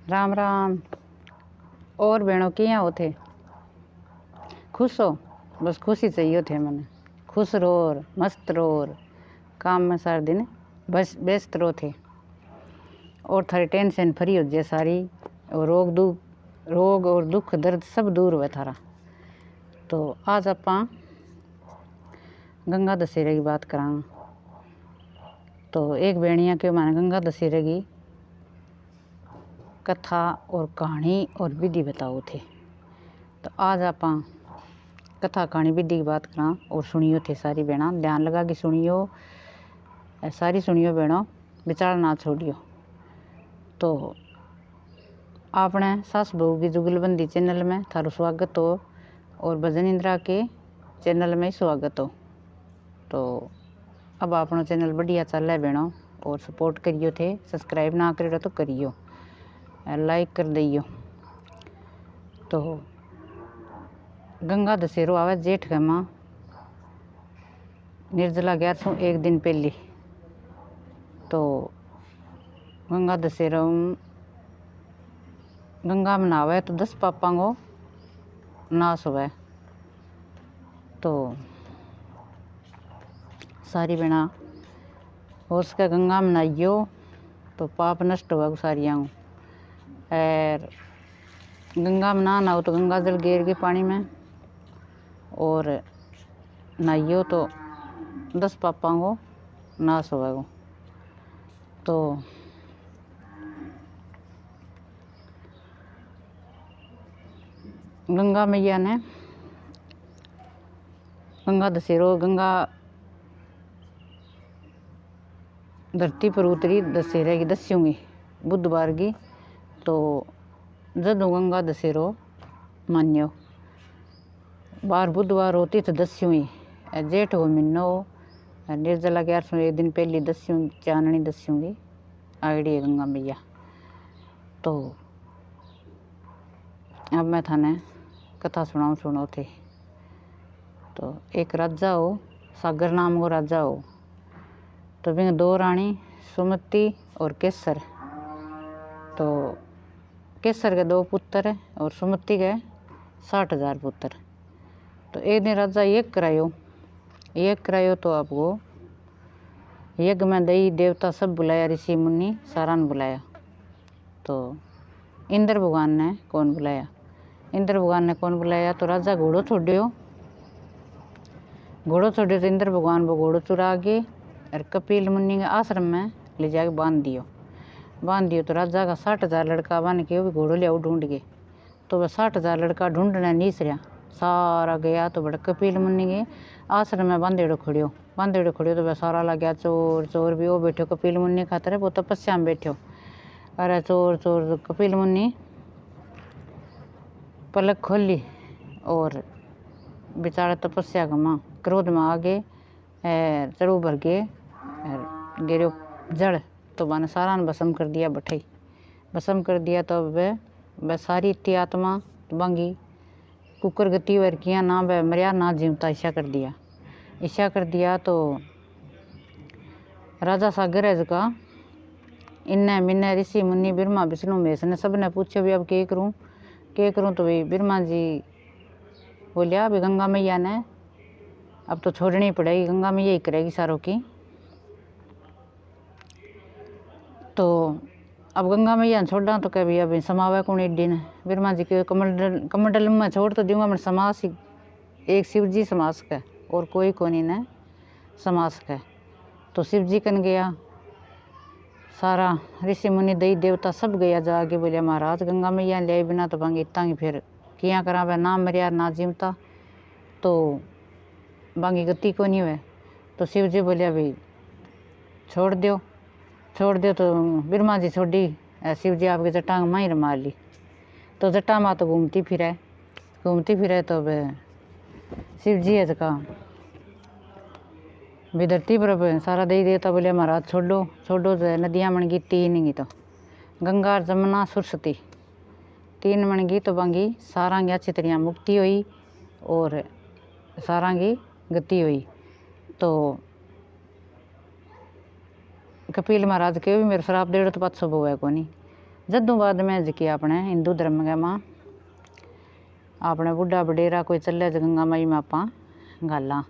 राम राम। और बहनों किया होते खुश हो? बस खुशी चाहिए थे मैंने। खुश रो और मस्त रो और काम में सारे दिन बस व्यस्त रो थे और थारी टेंशन फ्री हो जाए सारी, और रोग और दुख दर्द सब दूर हुआ थारा। तो आज आप गंगा दशहरे की बात करांगे। तो एक बेणिया के माने गंगा दशहरे की कथा और कहानी और विधि बताओ थे। तो आज आप कथा कहानी विधि की बात करा और सुनियो थे सारी बहना, ध्यान लगा के सुनियो, सारी सुनियो बहनों, विचार ना छोड़ियो। तो आपने सास बहू की जुगलबंदी चैनल में थारो स्वागत हो और भजन इंद्रा के चैनल में स्वागत हो। तो अब अपना चैनल बढ़िया चल है बहनों और सपोर्ट करियो थे, सब्सक्राइब ना करियो तो करियो, लाइक कर दियो। तो गंगा दशहरो आवे जेठ के माँ निर्जला 1100 एक दिन पहले। तो गंगा दशहरा गंगा में नहावे तो 10 पापा को नाश हुए। तो सारी बहना हो सके गंगा में नहाइयो तो पाप नष्ट हुआ सारिया। और गंगा में ना नहाओ तो गंगा जल गेर के पानी में और नहाइयो तो 10 पापा को नाश होगा। तो गंगा मैया ने गंगा दशहरो गंगा धरती पर उतरी दशहरे की दस्यूंगी बुधवार की। तो जदों गंगा दशहरो मान्यो बार बुधवार होती तो दस्यूंगी जेठ को महीनो निर्जला 1100 एक दिन पहली दस्यूं चाननी दस्यूंगी आईडी है गंगा मैया। तो अब मैं थाने कथा सुनो थे। तो एक राजा हो, सागर नाम को राजा हो। तो बिन 2 रानी सुमति और केसर। तो केसर के 2 पुत्र और सुमति के 60,000 पुत्र। तो एक दिन राजा यज्ञ करायो तो आपको यज्ञ में दई देवता सब बुलाया, ऋषि मुनि सारा ने बुलाया। तो इंद्र भगवान ने कौन बुलाया? तो राजा घोड़ो छोड़ियो तो इंद्र भगवान वो घोड़ो चुरा के और कपिल मुनि के आश्रम में ले जाके बांध दियो। तो राजा का 60,000 लड़का बन के वो घोड़ो लियाओ ढूंढ के। तो वह 60,000 लड़का ढूंढने नीस रहा सारा गया। तो बड़ा कपिल मुनि के आश्रम में बांधेड़ो खड़ियो तो वह सारा लग गया चोर भी वो बैठो कपिल मुनि खातर वो तपस्या में बैठो। अरे चोर कपिल मुनि पलक खोली और बेचारा तपस्या का माँ क्रोध में आगे चढ़ू भर के गिरो जड़। तो मैंने सारा ने भस्म कर दिया। तो वह सारी इतनी आत्मा बांगी कुकर गति वर किया ना वह मरिया ना जीवता ईशा कर दिया। तो राजा सागर है जका इन्ने मिन्ने ऋषि मुनि ब्रह्मा विष्णु महेश ने सब ने पूछो भी अब के करूँ। तो भाई ब्रह्मा जी बोलिया भी गंगा मैया ने अब तो छोड़नी पड़ेगी, गंगा मैया ही करेगी सारों की। तो अब गंगा मैया ने छोड़ा तो कह भैया भाई समावे कौन एड्डी ने? ब्रह्मा जी के कमंडल में छोड़ तो दूंगा मैं समास एक शिव जी समास का और कोई कोनी ने समास का। तो शिव जी कन गया सारा ऋषि मुनि दई देवता सब गया जाके बोलिया महाराज गंगा मैया ले बिना तो भांगी इतना ही फिर किया करा वह ना मरिया ना जीवता तो बांगी गति को नहीं हुए। तो शिव जी बोलिया भाई छोड़ दियो। तो ब्रह्मा जी छोड़ी, शिव जी आपकी जटा माँ ही मार ली। तो जटा माँ तो घूमती फिरे तो वह शिव जी है जका भी धरती पर सारा दे देवता बोलिया महाराज छोड़ो जो नदियाँ मन गई 3 की। तो गंगा जमुना सरस्वती 3 मन गई। तो बांगी सारा की अच्छी तरह मुक्ति हुई और सारा की गति हुई। तो कपिल महाराज के भी मेरे श्राप देड़ो तो 500 है को नहीं। जदों बाद में जी अपने हिंदू धर्म के माँ अपने बुढ़ा बडेरा कोई चले गंगा माई में आप गाला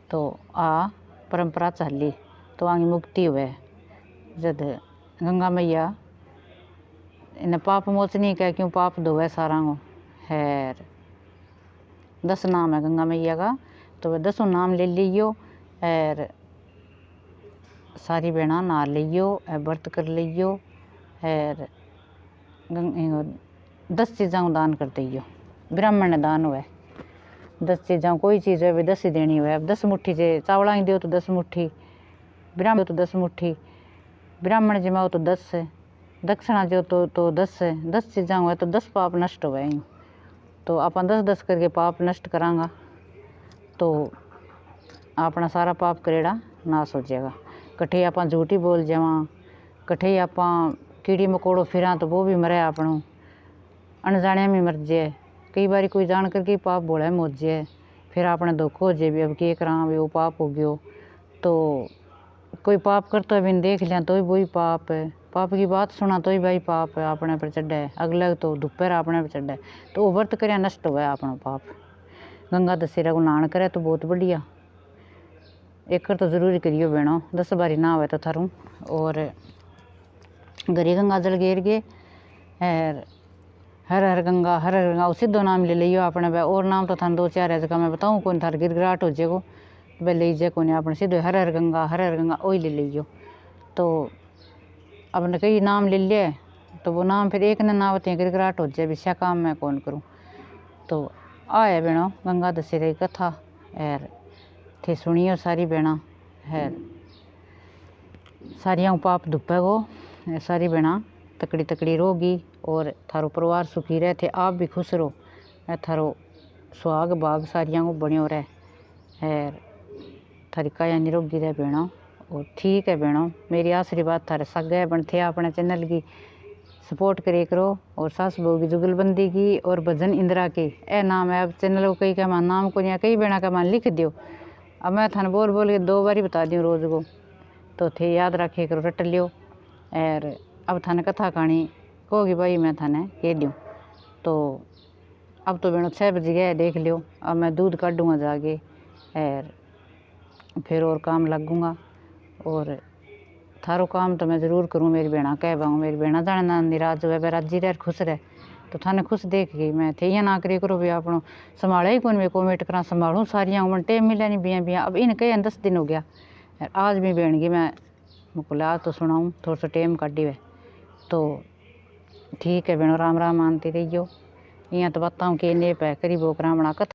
तो आ परंपरा चाली तो आगे मुक्ति हुए। जद गंगा मैया इन्हें पाप मोचनी कह क्यों पाप धोवे सारा को हैर 10 नाम है गंगा मैया का। तो वह 10 नाम ले लियो और सारी बहना नहा लियो व्रत कर लियो और 10 चीज़ों को दान कर दियो। ब्राह्मण ने दान हुए 10 चीज़ों कोई चीज़ है 10 ही देनी हुए। अब 10 मुट्ठी जे चावला ही दो तो 10 मुट्ठी, ब्राह्मण तो 10 मुट्ठी, ब्राह्मण जिमाओ तो 10 है, दक्षिणा जो तो 10 है। 10 चीज़ां हुए तो 10 पाप नष्ट हुए। तो आप 10-10 करके पाप नष्ट करांगा तो अपना सारा पाप करेड़ा नाश हो जाएगा। कठे आप झूठी बोल जावा, कठे आप कीड़ी मकोड़ो फिरा तो वो भी मरे आपनों, अनजाने में मर जाए। कई बार कोई जान करके पाप बोले मोज जाए फिर आपने धोखो हो जाए भी अब के करा भी वो पाप हो गयो। तो कोई पाप करता है बिन देख लिया तो ही वही पाप है, पाप की बात सुना तो ही भाई पाप है अपने पर चढ़े है, अगले तो दोपहर अपने पर चढ़े तो वो व्रत कर नष्ट हुआ अपना पाप। गंगा दशहरा को नान करे तो बहुत बढ़िया, एक तो जरूरी करियो बहनों 10 बारी ना हुए तो थारू। और गरी गंगा जल घेर के हर हर गंगा वो सीधो नाम ले लियो अपने वे। और नाम तो थान 2-4 है जगह मैं बताऊँ कौन थार गिरगिराट हो जाएगो वे ले जाए कौन अपने सीधो हर हर गंगा वही ले लियो। तो अपने कई नाम ले लिए तो वो नाम फिर एक ने नाम होती गिरगिराट हो जाए विषय काम मैं कौन करूँ। तो आए बहनों गंगा दशहरे की कथा है थे सुनियो सारी बहना है सारिया पाप धुपे गो सारी बहना तकड़ी तकड़ी रोगी और थारो परिवार सुखी रहे थे आप भी खुश रहो थारो सुहाग बाग सारिया को बनियो रहे है थारी काया निरोगी रहे बहनों। और ठीक है बहनों मेरी आशीर्वाद थारे सगे बन थे अपने चैनल की सपोर्ट करे करो। और सास बहू की जुगलबंदी की और भजन इंदिरा के ए नाम है। अब चैनल को कई का मान नाम को या कई बहना का मान लिख दियो। अब मैं थाने बोल बोल के 2 बारी बता दी रोज़ को तो थे याद रखे करो रट लियो। और अब थाने कथा कहानी कहोगी भाई मैं थाने कह दूँ। तो अब तो बहनों 6 बज गए देख लियो। अब मैं दूध काटूँगा जाके और फिर और काम लगूँगा और थारो काम तो मैं ज़रूर करूँ मेरी बहना कह पाऊँ। मेरी बहना जाने ना निराज हुए राजी रह खुश रहे तो थाने खुश देख गई मैं थे ना करे करो भी आपनो संभाला ही कौन मैं कॉमेंट करा संभालूँ सारिया उमन टेम मिले नहीं बिया अब इन कह 10 दिन हो गया आज भी बहन गई मैं मुकुल आज तो सुनाऊँ थोड़ा सा टेम काटी हुए। तो ठीक है बहनों राम राम मानती रहियो। यहाँ तो बताऊँ कि ने पै करी बोकरा बना कथा